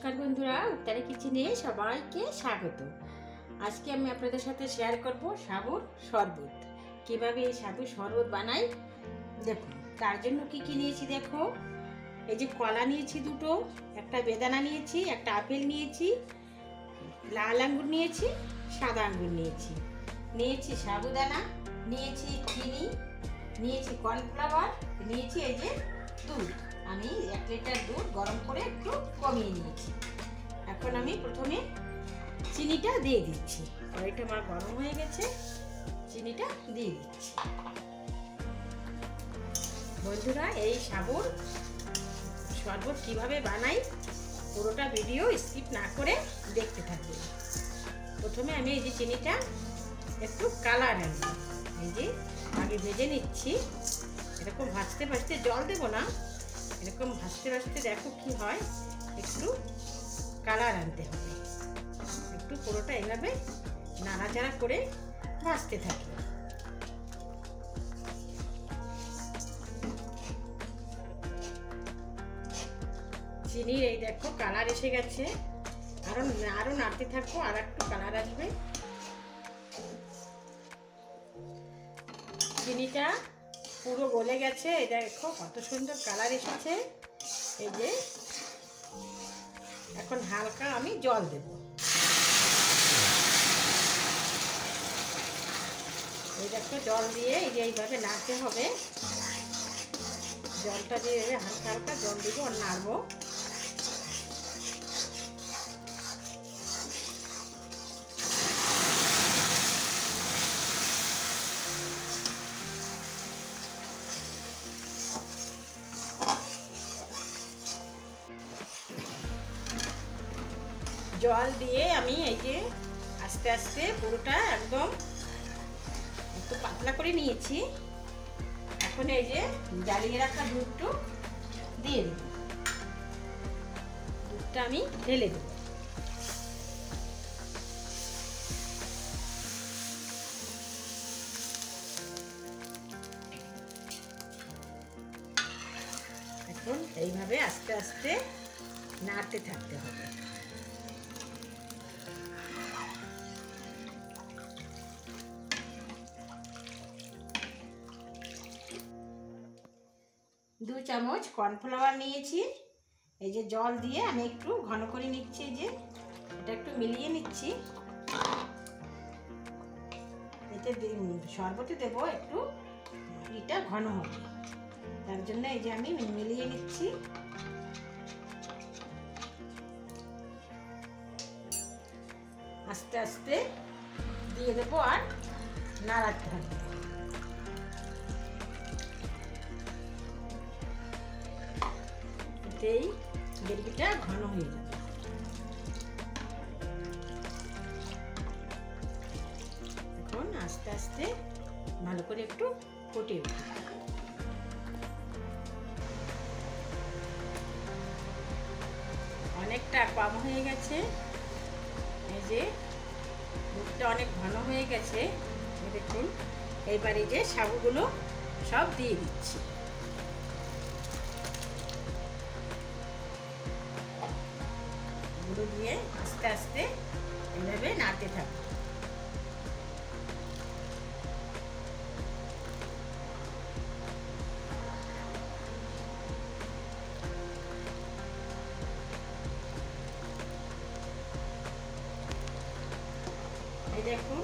নমস্কার বন্ধুরা, উত্তরে কিচেনে সবাইকে স্বাগত। আজকে আমি আপনাদের সাথে শেয়ার করব সাবুর শরবত। কিভাবে এই সাবুর শরবত বানাই দেখুন। তার জন্য কি কি নিয়েছি দেখো। এই যে কলা নিয়েছি দুটো, একটা বেদানা নিয়েছি, একটা আপেল নিয়েছি, লাল আঙ্গুর নিয়েছি, সাদা আঙ্গুর নিয়েছি সাবুদানা, নিয়েছি চিনি, নিয়েছি কর্নফ্লাওয়ার, নিয়েছি এই যে দুধ। আমি 1 লিটার দুধ গরম করে একটু কমিয়ে নিয়েছি। এখন আমি প্রথমে চিনিটা দিয়ে দিচ্ছি। কড়াইটা আমার গরম হয়ে গেছে, চিনিটা দিয়ে দিচ্ছি। বন্ধুরা, এই সাবুর শরবত কিভাবে বানাই পুরোটা ভিডিও স্কিপ না করে দেখতে থাকবেন। প্রথমে আমি এই যে চিনিটা একটু কালার আনবো, এই যে আগে ভেজে নিচ্ছি। এরকম ভাজতে ভাজতে, জল দেবো না, এরকম ভাজতে ভাজতে দেখো কি হয়, একটু কালার আনতে হবে। একটু পুরোটা এইভাবে নাড়াচাড়া করে ভাজতে থাকি। চিনির এই দেখো কালার এসে গেছে, আরো নাড়তে থাকবো, আর একটু কালার আসবে। চিনিটা পুরো গলে গেছে, এই দেখো কত সুন্দর কালার এসেছে। এই যে এখন হালকা আমি জল দেব। এই দেখো জল দিয়ে এই যে এইভাবে নাড়তে হবে। জলটা দিয়ে হালকা হালকা জল দিব আর নাড়বো। জল দিয়ে আমি এই যে আস্তে আস্তে পুরোটা একদম একটু পাতলা করে নিয়েছি। এখন এই যে জ্বালিয়ে রাখা দুধটা দিয়ে দেব। দুধটা আমি ঢেলে দেব। এখন এইভাবে আস্তে আস্তে নাড়তে থাকতে হবে। দু চামচ কর্নফ্লাওয়ার নিয়েছি। এই যে জল দিয়ে আমি একটু ঘন করে নিচ্ছি। এই যে এটা একটু মিলিয়ে নিচ্ছি। এতে শরবতে দেবো একটু এটা ঘন হবে, তার জন্য এই যে আমি মিলিয়ে নিচ্ছি। আস্তে আস্তে দিয়ে দেবো আর নাড়াতে হবে। এই গ্রেভিটা ঘন হয়ে যাবে। এখন আস্তে আস্তে ভালো করে একটু ফুটে উঠবে। অনেকটা কম হয়ে গেছে, এই যে দুধটা অনেক ঘন হয়ে গেছে। দেখুন এইবার এই যে সাবুগুলো সব দিয়ে দিচ্ছি। গুঁড়ো দিয়ে আস্তে আস্তে এইভাবে নাড়তে থাকবো। এই দেখুন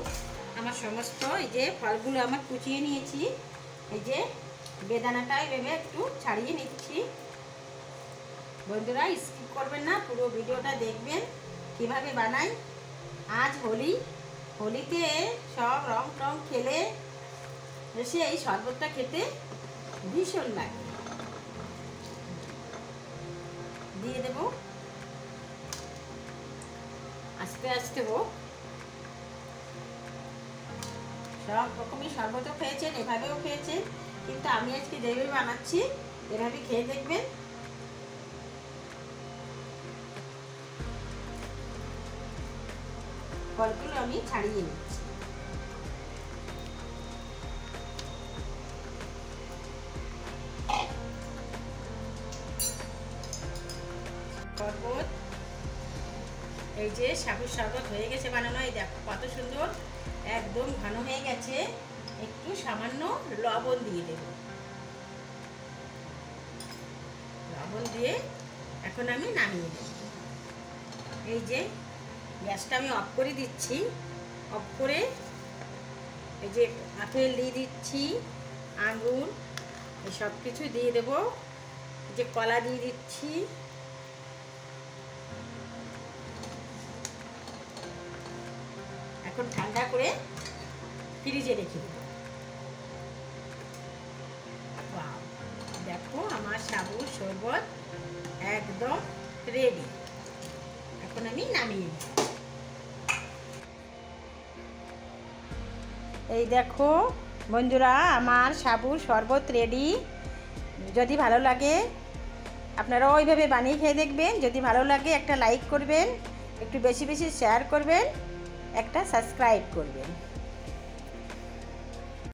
আমার সমস্ত এই যে ফলগুলো আমার কুচিয়ে নিয়েছি। এই যে বেদানাটা এইভাবে একটু ছাড়িয়ে নিচ্ছি। বন্ধুরা, স্কিপ করবেন না, পুরো ভিডিওটা দেখবেন কিভাবে বানাই। আজ হোলিতে সব রং টং খেলে এসে এই শরবতটা খেতে ভীষণ লাগে। দিয়ে দেব আস্তে আস্তে হোক। সব রকমই শরবতও খেয়েছেন, এভাবেও খেয়েছেন, কিন্তু আমি আজকে যেভাবে বানাচ্ছি এভাবে খেয়ে দেখবেন। ফলগুলো আমি ছাড়িয়ে নিচ্ছি। শরবত এই যে সাবুর শরবত হয়ে গেছে বানানো, এই দেখো কত সুন্দর একদম ঘন হয়ে গেছে। একটু সামান্য লবণ দিয়ে দেব, লবণ দিয়ে এখন আমি নামিয়ে দেব। এই যে গ্যাসটা আমি অফ করে দিচ্ছি, অফ করে এই যে আপেল দিয়ে দিচ্ছি, আঙুর এই সব কিছু দিয়ে দেবো, এই যে কলা দিয়ে দিচ্ছি, এখন ঠান্ডা করে ফ্রিজে রেখে দেবো। দেখো আমার সাবুর শরবত একদম রেডি, এখন আমি নামিয়ে নেব। এই দেখো বন্ধুরা, আমার সাবুর শরবত রেডি। যদি ভালো লাগে আপনারা ওইভাবে বানিয়ে খেয়ে দেখবেন। যদি ভালো লাগে একটা লাইক করবেন, একটু বেশি বেশি শেয়ার করবেন, একটা সাবস্ক্রাইব করবেন।